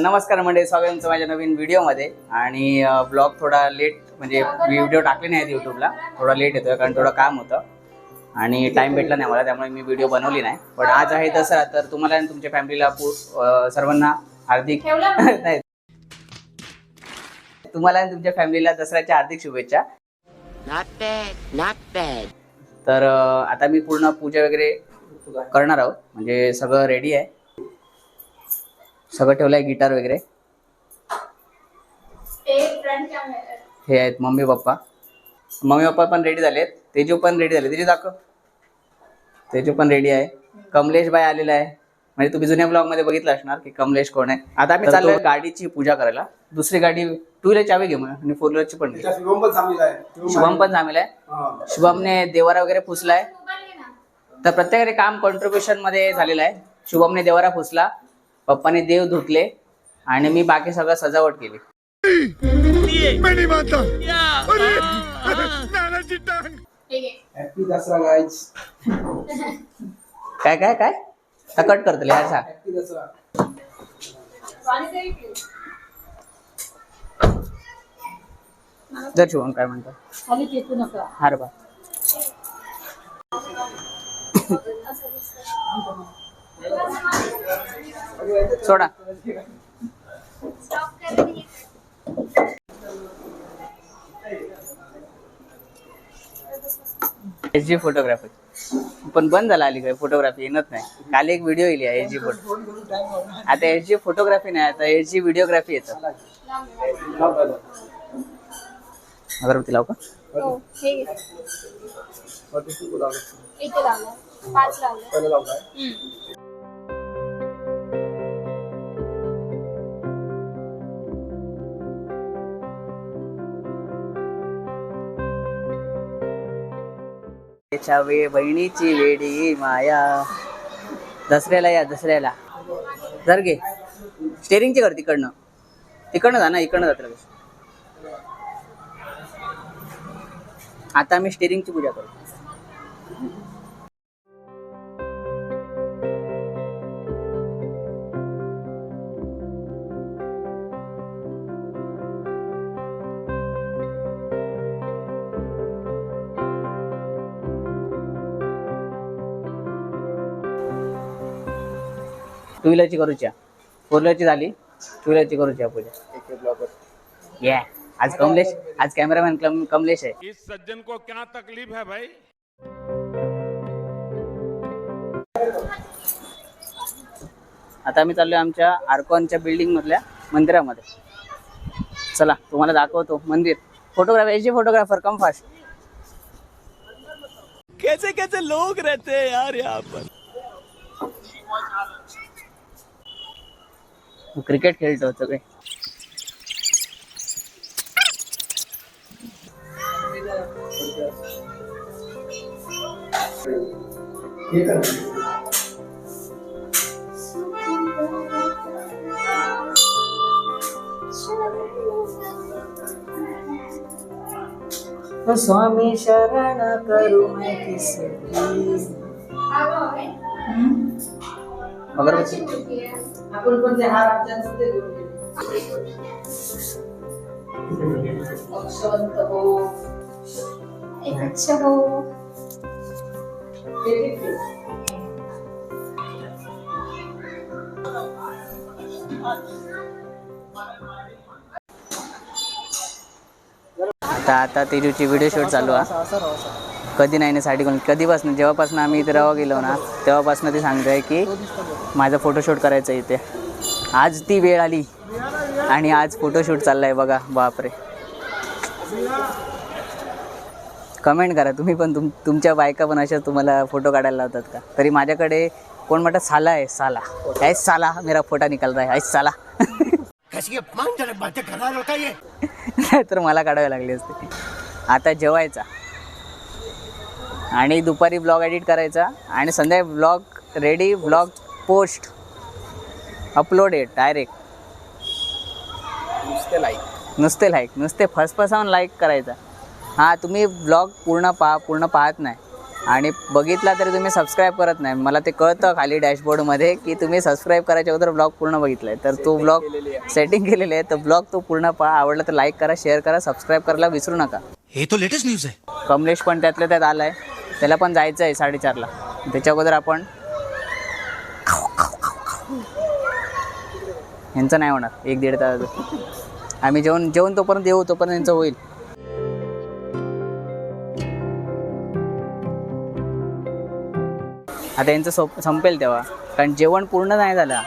नमस्कार मंडळी, स्वागत आहे तुमचं माझ्या नवीन व्हिडिओमध्ये. आणि ब्लॉग थोडा लेट म्हणजे व्हिडिओ टाकले नाही आहेत यूट्यूबला, थोडा लेट येतोय कारण थोडं काम होतं आणि टाइम भेटला नाही मला, त्यामुळे मी व्हिडिओ बनवली नाही. पण आज आहे दसरा, तर तुम्हाला आणि तुमच्या फॅमिलीला सर्वांना हार्दिक नाही तुम्हाला आणि तुमच्या फॅमिलीला दसऱ्याच्या हार्दिक शुभेच्छा. तर आता मी पूर्ण पूजा वगैरे करणार आहोत, म्हणजे सगळं रेडी आहे, सगळं ठेवलं आहे, गिटार वगैरे. हे आहेत मम्मी पप्पा पण रेडी झालेत, तेजू पण रेडी झाले. तेजू दाखव, तेजू पण रेडी आहे. कमलेश बाई आलेला आहे, म्हणजे तुम्ही जुन्या ब्लॉग मध्ये बघितलं असणार की कमलेश कोण आहे. आता आम्ही चाललोय गाडीची पूजा करायला. दुसरी गाडी टू व्हीलर चावी घेऊ आणि फोर व्हीलरची पण घे. शुभम पण थांबलेला आहे. शुभमने देवारा वगैरे पुसलाय, तर प्रत्येकाने काम कॉन्ट्रीब्युशन मध्ये झालेलं आहे. शुभमने देवारा पुसला, पप्पाने देव धुतले आणि मी बाकी सगळं सजावट केली. Happy Dussehra guys. काय काय काय कट करतले यार सांग. हॅपी दसरा. जर शुभम काय म्हणतो खाली फेकू नका. हार बा सोडा. एसजी फोटोग्राफी पण बंद झाला अलीकडे, फोटोग्राफी येत नाही. काल एक व्हिडिओ येईल एसजी फोटो, आता एसजी फोटोग्राफी नाही, आता एसजी व्हिडिओग्राफी येतं. अगरबत्ती लावू का? हो, हे घे. इथे लावलं, 5 लावलं. त्याच्या बहिणीची वेडी माया. दसऱ्याला या, दसऱ्याला जर घे. स्टेरिंगची कर, तिकडनं जा ना, इकडनं जात लगेच. आता आम्ही स्टेरिंगची पूजा करू. टू व्हीलरची करूच्या, फोर व्हीलरची झाली, टू व्हीलरची करूच्या पूजा. या आज कॅमेरामॅन कमलेश आहे. इस सज्जन को क्या तकलीफ है भाई? आता आम्ही चाललोय आमच्या आर्कॉनच्या बिल्डिंग मधल्या मंदिरामध्ये. चला तुम्हाला दाखवतो मंदिर. Photographer, SG photographer come fast. कैसे कैसे लोग रहते हैं यार यहाँ पर. क्रिकेट खेळतो सगळे. हे कर. स्वामी शरण करू मैं किसकी. अगरबत्ती आपण पण ते हार आमच्याच ते घेऊन गेलो. अक्षवंत हो, अच्छा हो. आता तेजूची व्हिडिओ शूट चालू आहे. कधी नाही ना साडी कोण, कधीपासून जेव्हापासून आम्ही इथे रवा गेलो ना तेव्हापासून ती सांगते की माझं फोटोशूट करायचं इथे. आज ती वेळ आली आणि आज फोटोशूट चाललाय बघा. बापरे. कमेंट करा तुम्ही पण, तुमच्या बायका पण अशा तुम्हाला फोटो काढायला लावतात का? तरी माझ्याकडे कोण म्हणतात साला आहे, साला ऐस साला मेरा फोटा निकल रहा है, ऐस साला. तर मला काढावे लागले असते. आता जेवायचा आणि दुपारी ब्लॉग एडिट करायचा आणि संध्याकाळी blog ready, blog post uploaded direct. नुसते लाईक नुसते फसफसावून लाईक करायचा. हां तुम्ही ब्लॉग पूर्ण पाहत नाही. आणि बघितला तरी तुम्ही सबस्क्राईब करत नाही. मला ते कळतं खाली डॅशबोर्डमध्ये की तुम्ही सबस्क्राईब करायच्या अगोदर ब्लॉग पूर्ण बघितला आहे. तर तो ब्लॉग सेटिंग केलेली आहे. तर ब्लॉग तो पूर्ण पहा. आवडला तर लाईक करा, शेअर करा, सबस्क्राईब करायला विसरू नका. ये तो लेटेस्ट न्यूज है. कमलेश पण त्यातल्या त्यात आला आहे. त्याला पण जायचं आहे 4:30ला. त्याच्या अगोदर आपण यांचं नाही होणार 1-1.5 तास. आम्ही जेवण तोपर्यंत येऊ तोपर्यंत यांचं होईल. आता यांचं संपेल तेव्हा, कारण जेवण पूर्ण नाही झालं.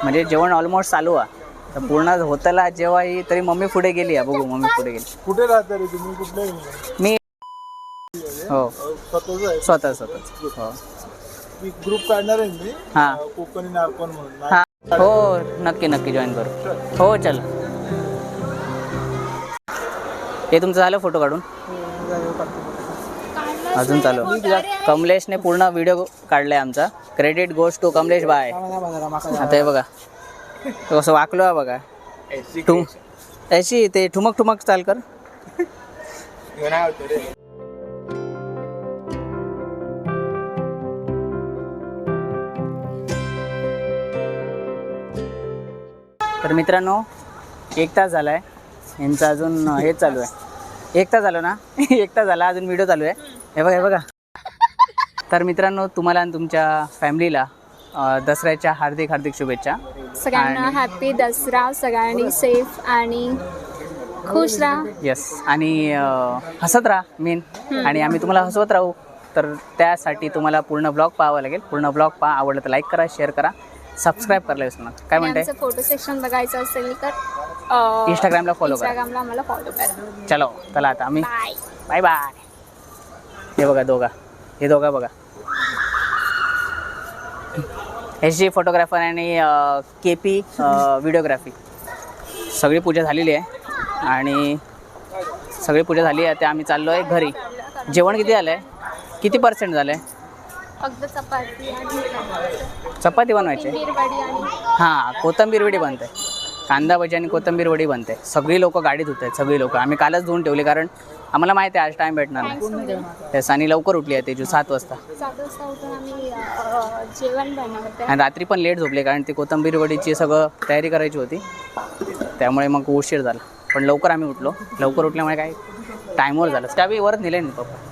म्हणजे जेवण ऑलमोस्ट चालू आहे. तर पूर्ण होताला जेव्हा ही तरी मम्मी पुढे गेली आहे. बघू मम्मी पुढे गेली. कुठे राहता रे तुम्ही? कुठले मी हो स्वतःच स्वतःच हो ग्रुप काढणार आहे मी. हां कोकणी नारकोन म्हणून. हां हो नक्की जॉईन करू. हो चल. हे तुमचं झालं फोटो काढून? अजून चालू. कमलेशने पूर्ण व्हिडिओ काढलाय आमचा. Credit goes to Kamlesh bye. आता हे बघा तो असं वाकलो आहे बघा. अशी ते ठुमक चाल कर. तर मित्रांनो 1 तास झाला आहे यांचं. अजून हेच चालू आहे. 1 तास झालं ना? 1 तास झाला अजून व्हिडिओ चालू आहे. हे बघा. तर मित्रांनो तुम्हाला आणि तुमच्या फॅमिलीला दसऱ्याच्या हार्दिक शुभेच्छा. सगळ्यांना हॅपी दसरा. सगळ्यांनी सेफ आणि खुश राहा. येस. आणि हसत राहा मेन. आणि आम्ही तुम्हाला हसवत राहू. तर त्यासाठी तुम्हाला पूर्ण ब्लॉग पाहावा लागेल. पूर्ण ब्लॉग पहा. आवडलं तर लाईक करा, शेअर करा, सबस्क्राईब करायला विसरू नका. काय म्हणते? फोटो सेक्शन बघायचं असेल तर इंस्टाग्रामला फॉलो करा. आम्हाला फॉलो करा. चलो चला आता आम्ही बाय. बाय. हे बघा हे दोघा बघा. HD फोटोग्राफर आणि KP व्हिडिओग्राफी. सगळी पूजा झालेली आहे आणि सगळी पूजा झाली आहे. आता आम्ही चाललो आहे घरी. जेवण किती झालं आहे? किती % झालं आहे? फक्त चपाती आणि चपाती बनवायची? वडी आणि हां कोथिंबीर वडी बनते. कांदा भजी आणि कोथिंबीर वडी बनते. सगळी लोक गाडीत होत आहेत. सगळी लोक. आम्ही कालच धुवून ठेवले कारण आम्हाला माहिती आहे आज टाईम भेटणार नाही. तेच. आणि लवकर उठली आहे तेजू 7 वाजता. 7 वाजता उठून आम्ही जेवण बनवतो. आणि रात्री पण लेट झोपले कारण ती कोथिंबीर वडीची सगळं तयारी करायची होती. त्यामुळे मग उशीर झाला. पण लवकर आम्ही उठलो. लवकर उठल्यामुळे काय टाईमवर झालं. त्यावेळी वरच नेले नाही पप्पा.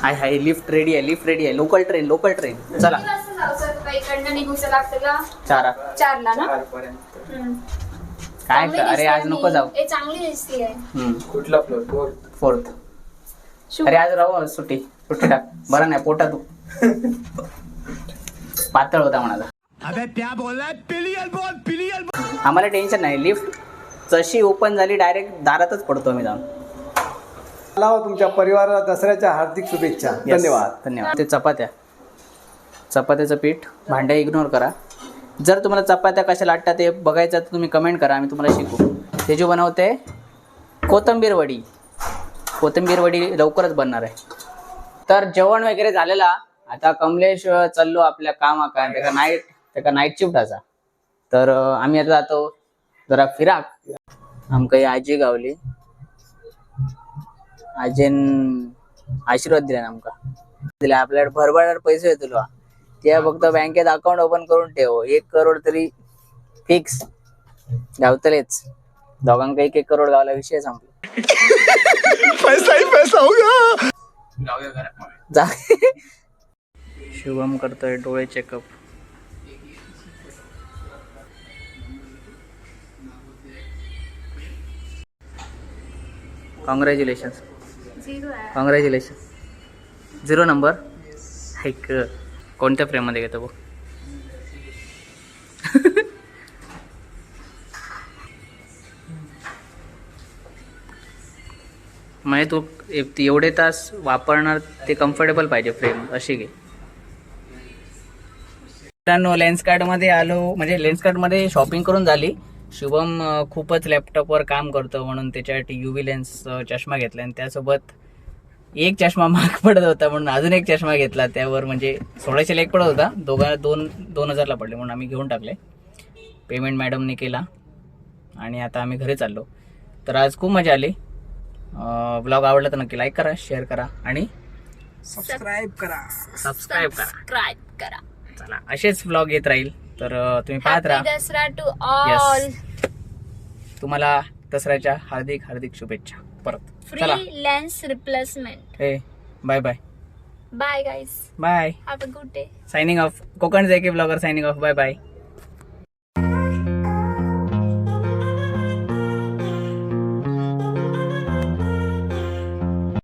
हाय लिफ्ट रेडी आहे. लोकल ट्रेन चला. 4 ना काय अरे आज नको जाऊ. चांगली दिसते. कुठला फ्लोर? 4th. अरे आज राहू सुट्टी टाक. बरं नाही पोटा तू पातळ होता म्हणाला. अबे क्या बोल रहा है? पिलियन बोल. आम्हाला टेन्शन नाही. लिफ्ट जशी ओपन झाली डायरेक्ट दारातच पडतो मी जाऊन. मला तुमच्या परिवाराला दसऱ्याच्या हार्दिक शुभेच्छा. धन्यवाद. ते चपात्याचं पीठ भांडे इग्नोर करा. जर तुम्हाला चपात्या कशा लाटतात ते बघायचं तर तुम्ही कमेंट करा. आम्ही तुम्हाला शिकू. तेजू बनवते कोथिंबीर वडी लवकरच बनणार आहे. तर जेवण वगैरे झालेला. आता कमलेश चाललो आपल्या कामाका. त्याका नाईट शिफ्ट असा. तर आम्ही आता जातो जरा फिराक. आमका आजी गावली. आजीन आशीर्वाद दिला आमका. आपल्याकडे भरभराट पैसे येतो. ते फक्त बँकेत अकाउंट ओपन करून ठेव. 1 करोड तरी फिक्स गावतलेच. दोघांका 1 करोड गावला विषय संपला. पैसा ही पैसा होगा. जा. शुभम करतोय डोळे चेकअप. कॉंग्रॅच्युलेशन. 0 नंबर. ऐक कोणत्या फ्रेममध्ये घेतो बघ. म्हणजे तू एवढे तास वापरणार ते कम्फर्टेबल पाहिजे फ्रेम अशी घे. मित्रांनो लेन्सकार्टमध्ये आलो. म्हणजे लेन्सकार्टमध्ये शॉपिंग करून झाली. शुभम खूपच लॅपटॉपवर काम करतो म्हणून त्याच्यासाठी UV लेन्स चष्मा घेतला. आणि त्यासोबत एक चष्मा महाग पडत होता म्हणून अजून एक चष्मा घेतला. त्यावर म्हणजे 1600 एक पडत होता. 2,000ला पडले म्हणून आम्ही घेऊन टाकले. पेमेंट मॅडमने केला आणि आता आम्ही घरी चाललो. तर आज खूप मजा आली. ब्लॉग आवडला तर नक्की लाईक करा, शेअर करा आणि सबस्क्राईब करा. सबस्क्राईब करा. सबस्क्राईब करा. चला असेच ब्लॉग येत राहील तर तुम्ही पाहत हॅपी राहा. Dussehra to all. तुम्हाला दसऱ्याच्या हार्दिक हार्दिक शुभेच्छा परत. चला freelance replacement. Hey bye bye. Bye guys. Bye. Have a good day. Signing off. Konkan J K blogger signing off. Bye bye.